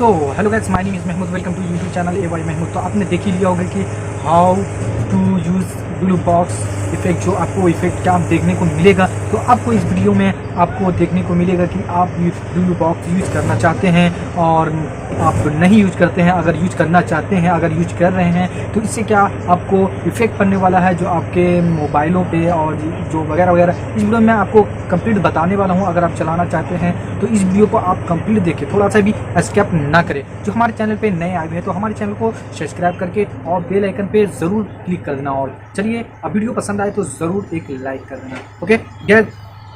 So hello guys, my name is Mahmood, welcome to YouTube channel A Y Mahmood. तो आपने देख ही लिया होगा कि how to use Lulubox effect, जो आपको इफ़ेक्ट क्या देखने को मिलेगा। तो आपको इस वीडियो में आपको देखने को मिलेगा कि आप लुलुबॉक्स यूज़ करना चाहते हैं और आप नहीं यूज करते हैं। अगर यूज करना चाहते हैं, अगर यूज कर रहे हैं, तो इससे क्या आपको इफ़ेक्ट पड़ने वाला है जो आपके मोबाइलों पे और जो वगैरह वगैरह। इस वीडियो में आपको कंप्लीट बताने वाला हूं। अगर आप चलाना चाहते हैं तो इस वीडियो को आप कंप्लीट देखें, थोड़ा सा भी स्किप ना करें। जो हमारे चैनल पे नए आए हुए हैं तो हमारे चैनल को सब्सक्राइब करके और बेल आइकन पे ज़रूर क्लिक कर देना। और चलिए, अब वीडियो पसंद आए तो ज़रूर एक लाइक कर देना। ओके गैस,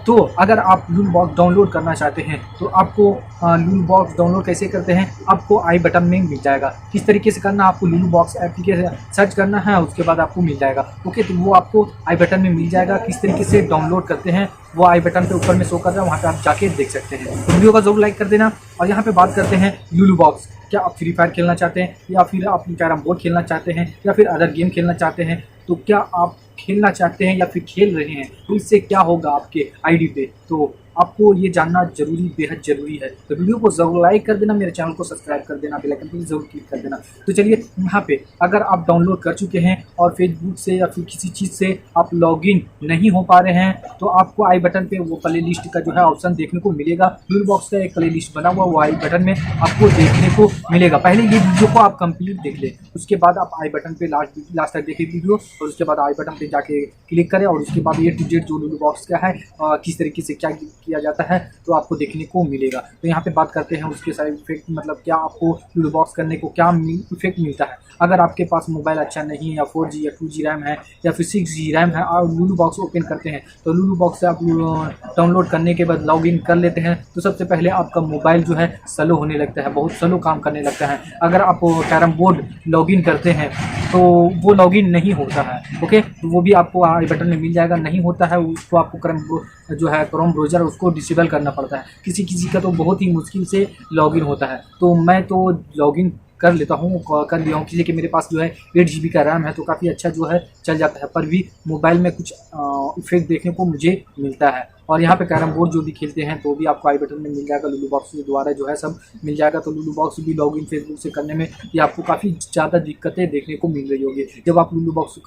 तो अगर आप लुलुबॉक्स डाउनलोड करना चाहते हैं तो आपको लुलुबॉक्स डाउनलोड कैसे करते हैं, आपको आई बटन में मिल जाएगा। किस तरीके से करना, आपको लुलुबॉक्स एप्लीकेशन सर्च करना है, उसके बाद आपको मिल जाएगा। ओके, तो वो आपको आई बटन में मिल जाएगा। किस तरीके से डाउनलोड करते हैं वो आई बटन पे ऊपर में शो कर रहा है, वहाँ पे आप जाके देख सकते हैं। तो वीडियो का जरूर लाइक कर देना। और यहाँ पे बात करते हैं लुलुबॉक्स। क्या आप फ्री फायर खेलना चाहते हैं, या फिर आप कैरम बोर्ड खेलना चाहते हैं, या फिर अदर गेम खेलना चाहते हैं? तो क्या आप खेलना चाहते हैं या फिर खेल रहे हैं, तो इससे क्या होगा आपके आईडी पे, तो आपको ये जानना जरूरी, बेहद ज़रूरी है। तो वीडियो को ज़रूर लाइक कर देना, मेरे चैनल को सब्सक्राइब कर देना, बेल आइकन पे ज़रूर क्लिक कर देना। तो चलिए, यहाँ पे अगर आप डाउनलोड कर चुके हैं और फेसबुक से या फिर किसी चीज़ से आप लॉगिन नहीं हो पा रहे हैं, तो आपको आई बटन पे वो प्ले लिस्ट का जो है ऑप्शन देखने को मिलेगा। लुलुबॉक्स का एक प्ले लिस्ट बना हुआ, वो आई बटन में आपको देखने को मिलेगा। पहले ये वीडियो को आप कंप्लीट देख लें, उसके बाद आप आई बटन पे लास्ट तक देखें वीडियो, और उसके बाद आई बटन पे जाके क्लिक करें, और उसके बाद A to Z जो लुलुबॉक्स का है किस तरीके से क्या किया जाता है तो आपको देखने को मिलेगा। तो यहाँ पे बात करते हैं उसके साइड इफेक्ट, मतलब क्या आपको लुलुबॉक्स करने को क्या इफेक्ट मिलता है। अगर आपके पास मोबाइल अच्छा नहीं है, या 4G या 2G रैम है, या फिर 6G रैम है, और लुलुबॉक्स ओपन करते हैं, तो लुलुबॉक्स से आप डाउनलोड करने के बाद लॉग इन कर लेते हैं, तो सबसे पहले आपका मोबाइल जो है स्लो होने लगता है, बहुत स्लो काम करने लगता है। अगर आप कैरम बोर्ड लॉग इन करते हैं तो वो लॉगिन नहीं होता है। ओके, तो वो भी आपको आई बटन में मिल जाएगा। नहीं होता है उसको आपको जो है क्रोम ब्राउज़र उसको डिसेबल करना पड़ता है। किसी किसी का तो बहुत ही मुश्किल से लॉगिन होता है। तो मैं तो लॉगिन कर लेता हूँ, कर लिया हूँ, इसलिए कि मेरे पास जो है 8 GB का रैम है, तो काफ़ी अच्छा जो है चल जाता है। पर भी मोबाइल में कुछ इफेक्ट देखने को मुझे मिलता है। और यहाँ पे कैरम बोर्ड जो भी खेलते हैं तो भी आपको आई बटन में मिल जाएगा, लुलुबॉक्स के द्वारा जो है सब मिल जाएगा। तो लुलुबॉक्स भी लॉगिन फेसबुक से करने में ये आपको काफ़ी ज़्यादा दिक्कतें देखने को मिल रही होगी। जब आप लुलुबॉक्स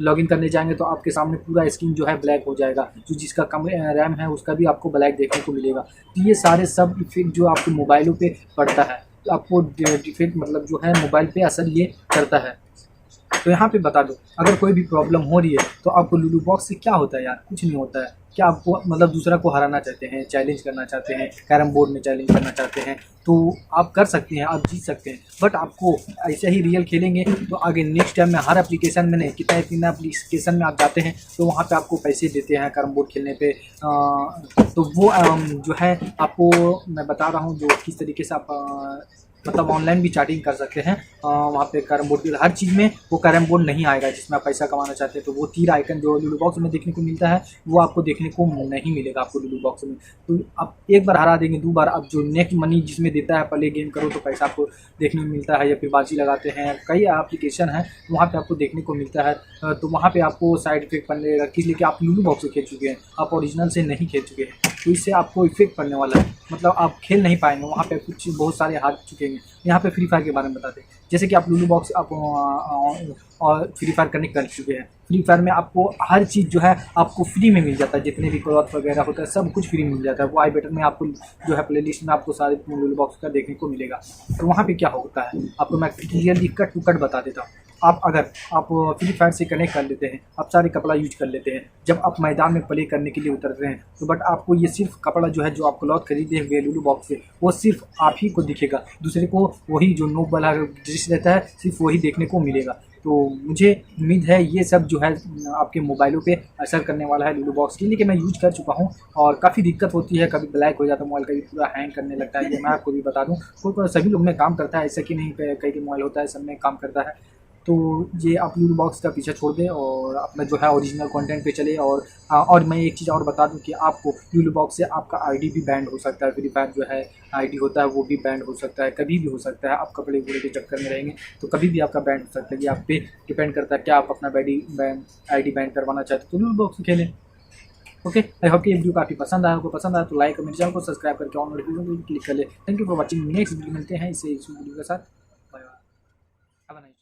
लॉगिन करने जाएंगे तो आपके सामने पूरा स्क्रीन जो है ब्लैक हो जाएगा, जो जिसका कम रैम है उसका भी आपको ब्लैक देखने को मिलेगा। तो ये सारे सब इफेक्ट जो आपके मोबाइलों पर पड़ता है, आपको डिफेक्ट मतलब जो है मोबाइल पे असर ये करता है। तो यहाँ पे बता दो, अगर कोई भी प्रॉब्लम हो रही है तो आपको लुलुबॉक्स से क्या होता है यार, कुछ नहीं होता है। क्या आपको मतलब दूसरा को हराना चाहते हैं, चैलेंज करना चाहते हैं, कैरम बोर्ड में चैलेंज करना चाहते हैं, तो आप कर सकते हैं, आप जीत सकते हैं। बट आपको ऐसे ही रियल खेलेंगे तो आगे नेक्स्ट टाइम में हर एप्लीकेशन में नहीं, कितना एप्लीकेशन में आप जाते हैं तो वहाँ पे आपको पैसे देते हैं कैरम बोर्ड खेलने पे। तो वो जो है आपको मैं बता रहा हूँ, जो किस तरीके से आप मतलब ऑनलाइन भी चैटिंग कर सकते हैं। वहाँ पे कैरम बोर्ड की हर चीज़ में वो कैरम बोर्ड नहीं आएगा जिसमें आप पैसा कमाना चाहते हैं। तो वो तीर आइकन जो लुलुबॉक्स में देखने को मिलता है वो आपको देखने को नहीं मिलेगा आपको लुलुबॉक्स में। तो आप एक बार हरा देंगे, 2 बार अब जो नेक्स्ट मनी जिसमें देता है, पहले गेम करो तो पैसा आपको देखने को मिलता है, या फिर बाजी लगाते हैं, कई एप्लीकेशन है वहाँ पर आपको देखने को मिलता है। तो वहाँ पर आपको साइड इफेक्ट पड़ने लगेगा, इसलिए कि आप लुलुबॉक्स से खेल चुके हैं, आप ओरिजिनल से नहीं खेल चुके हैं, तो इससे आपको इफेक्ट पड़ने वाला है। मतलब आप खेल नहीं पाएंगे, वहाँ पे कुछ बहुत सारे हार चुके हैं। यहाँ पे फ्री फायर के बारे में बताते हैं, जैसे कि आप लुलुबॉक्स आप और फ्री फायर कनेक्ट कर चुके हैं। फ्री फायर में आपको हर चीज़ जो है आपको फ्री में मिल जाता है, जितने भी क्लॉथ वगैरह होता है सब कुछ फ्री मिल जाता है। वो आई बटन में आपको जो है प्ले लिस्ट में आपको सारे लुलुबॉक्स का देखने को मिलेगा। तो वहाँ पे क्या होता है आपको मैं क्लियरली कट टू कट बता देता हूँ। अगर आप फ्री फायर से कनेक्ट कर लेते हैं, आप सारे कपड़ा यूज कर लेते हैं, जब आप मैदान में प्ले करने के लिए उतरते हैं, तो बट आपको ये सिर्फ कपड़ा जो है जो आप क्लॉथ खरीदे हुए लुलुबॉक्स से, वो सिर्फ आप ही को दिखेगा, दूसरे को वही जो नोक वाला ड्रेस रहता है सिर्फ वही देखने को मिलेगा। तो मुझे उम्मीद है ये सब जो है आपके मोबाइलों पे असर करने वाला है लुलुबॉक्स के लिए, कि मैं यूज कर चुका हूँ और काफ़ी दिक्कत होती है। कभी ब्लैक हो जाता है मोबाइल, कभी पूरा हैंग करने लगता है। ये मैं आपको भी बता दूँ, कोई सभी लोग में काम करता है, ऐसा कि नहीं कई मोबाइल होता है सब में काम करता है। तो ये आप लुलुबॉक्स का पीछा छोड़ दें और अपना जो है ओरिजिनल कंटेंट पे चले। और मैं एक चीज़ और बता दूं कि आपको लुलुबॉक्स से आपका आईडी भी बैंड हो सकता है। फ्री फायर जो है आईडी होता है वो भी बैंड हो सकता है, कभी भी हो सकता है। आप कपड़े वपड़े के चक्कर में रहेंगे तो कभी भी आपका बैंड हो सकता है। ये आप पे डिपेंड करता है क्या आप अपना आईडी बैंड करवाना चाहते हैं, तो लुलुबॉक्स से खेलें। ओके, आई होप कि ये वीडियो काफ़ी पसंद आया, आपको पसंद आया तो लाइक और मेरे चैनल को सब्सक्राइब करके ऑन नोटिफिकेशन क्लिक कर ले। Thank you for watching, next video मिलते हैं इस वीडियो के साथ। Bye bye.